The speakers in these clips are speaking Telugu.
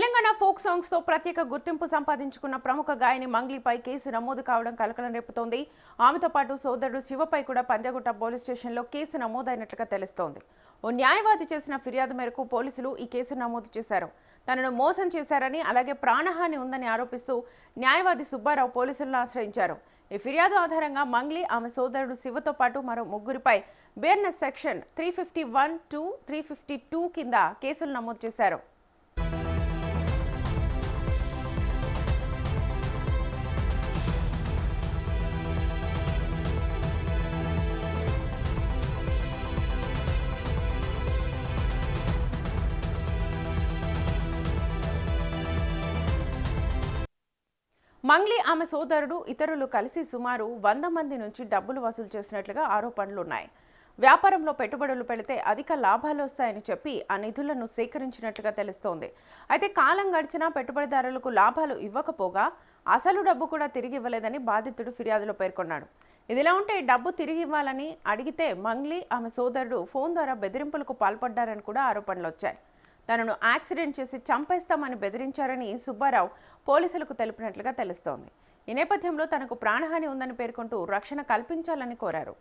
తెలంగాణ ఫోక్ సాంగ్స్ తో ప్రత్యేక గుర్తింపు సంపాదించుకున్న ప్రముఖ గాయని మంగ్లీపై కేసు నమోదు కావడం కలకలం రేపుతోంది. ఆమెతో పాటు సోదరుడు శివపై కూడా పంజాగుట్ట పోలీస్ స్టేషన్లో కేసు నమోదైనట్లుగా తెలుస్తోంది. ఓ న్యాయవాది చేసిన ఫిర్యాదు మేరకు పోలీసులు ఈ కేసు నమోదు చేశారు. తనను మోసం చేశారని, అలాగే ప్రాణహాని ఉందని ఆరోపిస్తూ న్యాయవాది సుబ్బారావు పోలీసులను ఆశ్రయించారు. ఈ ఫిర్యాదు ఆధారంగా మంగ్లీ, ఆమె సోదరుడు శివతో పాటు మరో ముగ్గురిపై బిఎన్ఎస్ సెక్షన్ 351, 352 కింద కేసులు నమోదు చేశారు. మంగ్లీ, ఆమె సోదరుడు, ఇతరులు కలిసి సుమారు 100 మంది నుంచి డబ్బులు వసూలు చేసినట్లుగా ఆరోపణలున్నాయి. వ్యాపారంలో పెట్టుబడులు పెడితే అధిక లాభాలు వస్తాయని చెప్పి ఆ నిధులను సేకరించినట్లుగా తెలుస్తోంది. అయితే కాలం గడిచినా పెట్టుబడిదారులకు లాభాలు ఇవ్వకపోగా అసలు డబ్బు కూడా తిరిగి ఇవ్వలేదని బాధితుడు ఫిర్యాదులో పేర్కొన్నాడు. ఇదిలా ఉంటే డబ్బు తిరిగి ఇవ్వాలని అడిగితే మంగ్లీ, ఆమె సోదరుడు ఫోన్ ద్వారా బెదిరింపులకు పాల్పడ్డారని కూడా ఆరోపణలు వచ్చాయి. తనను యాక్సిడెంట్ చేసి చంపేస్తామని బెదిరించారని సుబ్బారావు పోలీసులకు తెలిపినట్లుగా తెలుస్తోంది. ఈ నేపథ్యంలో తనకు ప్రాణహాని ఉందని పేర్కొంటూ రక్షణ కల్పించాలని కోరారు.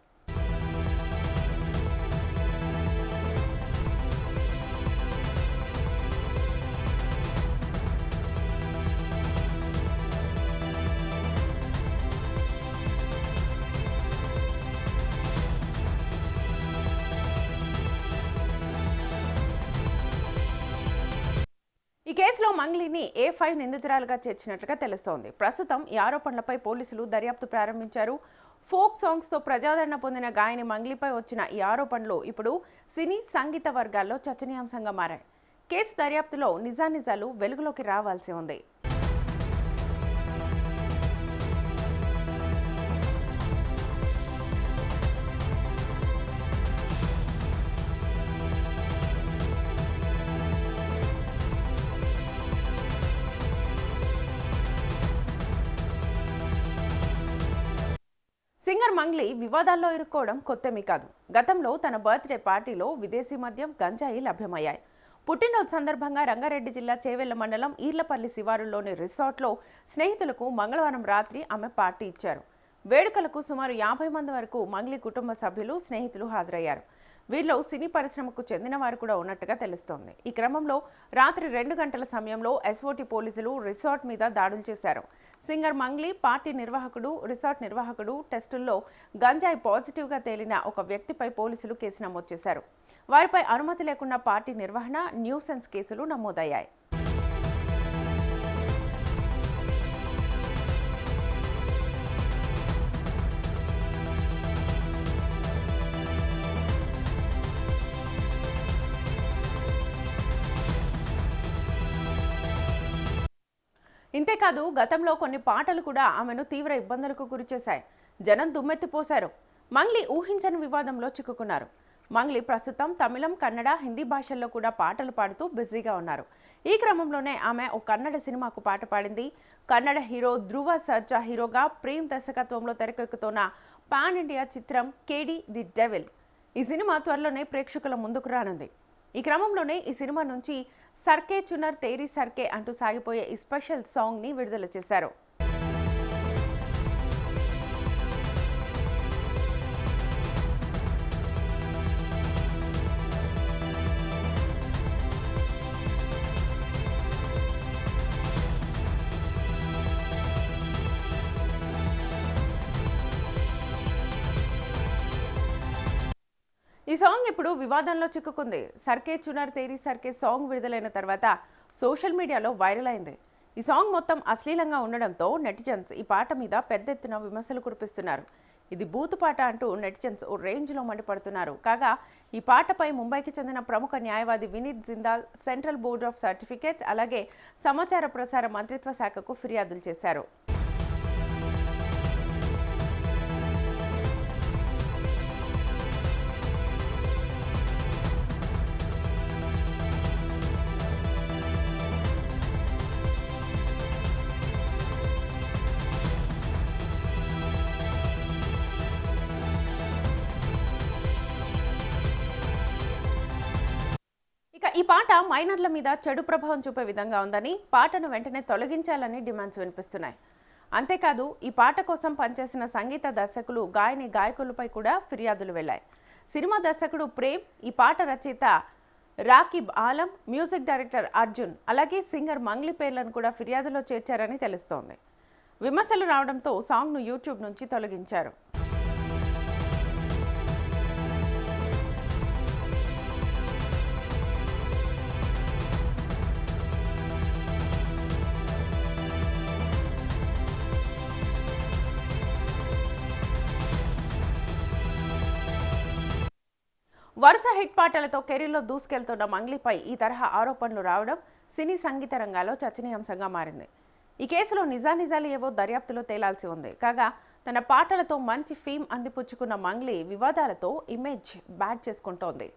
ఈ కేసులో మంగ్లీని A5 నిందితురాలుగా చేర్చినట్లుగా తెలుస్తోంది. ప్రస్తుతం ఈ ఆరోపణలపై పోలీసులు దర్యాప్తు ప్రారంభించారు. ఫోక్ సాంగ్స్ తో ప్రజాదరణ పొందిన గాయని మంగ్లీపై వచ్చిన ఈ ఆరోపణలు ఇప్పుడు సినీ, సంగీత వర్గాల్లో చర్చనీయాంశంగా మారాయి. కేసు దర్యాప్తులో నిజానిజాలు వెలుగులోకి రావాల్సి ఉంది. సింగర్ మంగ్లీ వివాదాల్లో ఇరుక్కోవడం కొత్తేమీ కాదు. గతంలో తన బర్త్డే పార్టీలో విదేశీ మద్యం, గంజాయి లభ్యమయ్యాయి. పుట్టినరోజు సందర్భంగా రంగారెడ్డి జిల్లా చేవెళ్ల మండలం ఈర్లపల్లి శివారులోని రిసార్ట్లో స్నేహితులకు మంగళవారం రాత్రి ఆమె పార్టీ ఇచ్చారు. వేడుకలకు సుమారు 50 మంది వరకు మంగ్లీ కుటుంబ సభ్యులు, స్నేహితులు హాజరయ్యారు. వీరిలో సినీ పరిశ్రమకు చెందిన వారు కూడా ఉన్నట్టుగా తెలుస్తోంది. ఈ క్రమంలో రాత్రి 2 గంటల సమయంలో ఎస్ఓటీ పోలీసులు రిసార్ట్ మీద దాడులు చేశారు. సింగర్ మంగ్లీ, పార్టీ నిర్వాహకుడు, రిసార్ట్ నిర్వాహకుడు టెస్టుల్లో గంజాయి పాజిటివ్గా తేలిన ఒక వ్యక్తిపై పోలీసులు కేసు నమోదు చేశారు. వారిపై అనుమతి లేకుండా పార్టీ నిర్వహణ, న్యూసెన్స్ కేసులు నమోదయ్యాయి. ఇంతేకాదు గతంలో కొన్ని పాటలు కూడా ఆమెను తీవ్ర ఇబ్బందులకు గురిచేశాయి. జనం దుమ్మెత్తిపోశారు. మంగ్లీ ఊహించని వివాదంలో చిక్కుకున్నారు. మంగ్లీ ప్రస్తుతం తమిళం, కన్నడ, హిందీ భాషల్లో కూడా పాటలు పాడుతూ బిజీగా ఉన్నారు. ఈ క్రమంలోనే ఆమె ఓ కన్నడ సినిమాకు పాట పాడింది. కన్నడ హీరో ధ్రువ సర్జా హీరోగా ప్రేమ్ దర్శకత్వంలో తెరకెక్కుతున్న పాన్ ఇండియా చిత్రం కేడి ది డెవిల్. ఈ సినిమా త్వరలోనే ప్రేక్షకుల ముందుకు రానుంది. ఈ క్రమంలోనే ఈ సినిమా నుంచి సర్కే చునర్ తేరీ సర్కే అంటూ సాగిపోయే ఈ స్పెషల్ సాంగ్ ని విడుదల చేశారు. ఈ సాంగ్ ఇప్పుడు వివాదంలో చిక్కుకుంది. సర్కే చునర్ తేరీ సర్కే సాంగ్ విడుదలైన తర్వాత సోషల్ మీడియాలో వైరల్ అయింది. ఈ సాంగ్ మొత్తం అశ్లీలంగా ఉండడంతో నెటిజన్స్ ఈ పాట మీద పెద్ద ఎత్తున విమర్శలు కురిపిస్తున్నారు. ఇది బూతు పాట అంటూ నెటిజన్స్ ఓ రేంజ్లో మండిపడుతున్నారు. కాగా ఈ పాటపై ముంబైకి చెందిన ప్రముఖ న్యాయవాది Vineet Jindal central board of certificate, అలాగే సమాచార ప్రసార మంత్రిత్వ శాఖకు ఫిర్యాదులు చేశారు. ఇక ఈ పాట మైనర్ల మీద చెడు ప్రభావం చూపే విధంగా ఉందని, పాటను వెంటనే తొలగించాలని డిమాండ్స్ వినిపిస్తున్నాయి. అంతేకాదు ఈ పాట కోసం పనిచేసిన సంగీత దర్శకులు, గాయకులపై కూడా ఫిర్యాదులు వెళ్లాయి. సినిమా దర్శకుడు ప్రేమ్, ఈ పాట రచయిత రాకిబ్ ఆలం, మ్యూజిక్ డైరెక్టర్ అర్జున్, అలాగే సింగర్ మంగ్లీ పేర్లను కూడా ఫిర్యాదులో చేర్చారని తెలుస్తోంది. విమర్శలు రావడంతో సాంగ్ను యూట్యూబ్ నుంచి తొలగించారు. వరుస హిట్ పాటలతో కెరీర్లో దూసుకెళ్తున్న మంగ్లీపై ఈ తరహా ఆరోపణలు రావడం సినీ సంగీత రంగాల్లో చర్చనీయాంశంగా మారింది. ఈ కేసులో నిజానిజాలు ఏవో దర్యాప్తులో తేలాల్సి ఉంది. కాగా తన పాటలతో మంచి ఫేమ్ అందిపుచ్చుకున్న మంగ్లీ వివాదాలతో ఇమేజ్ బ్యాడ్ చేసుకుంటోంది.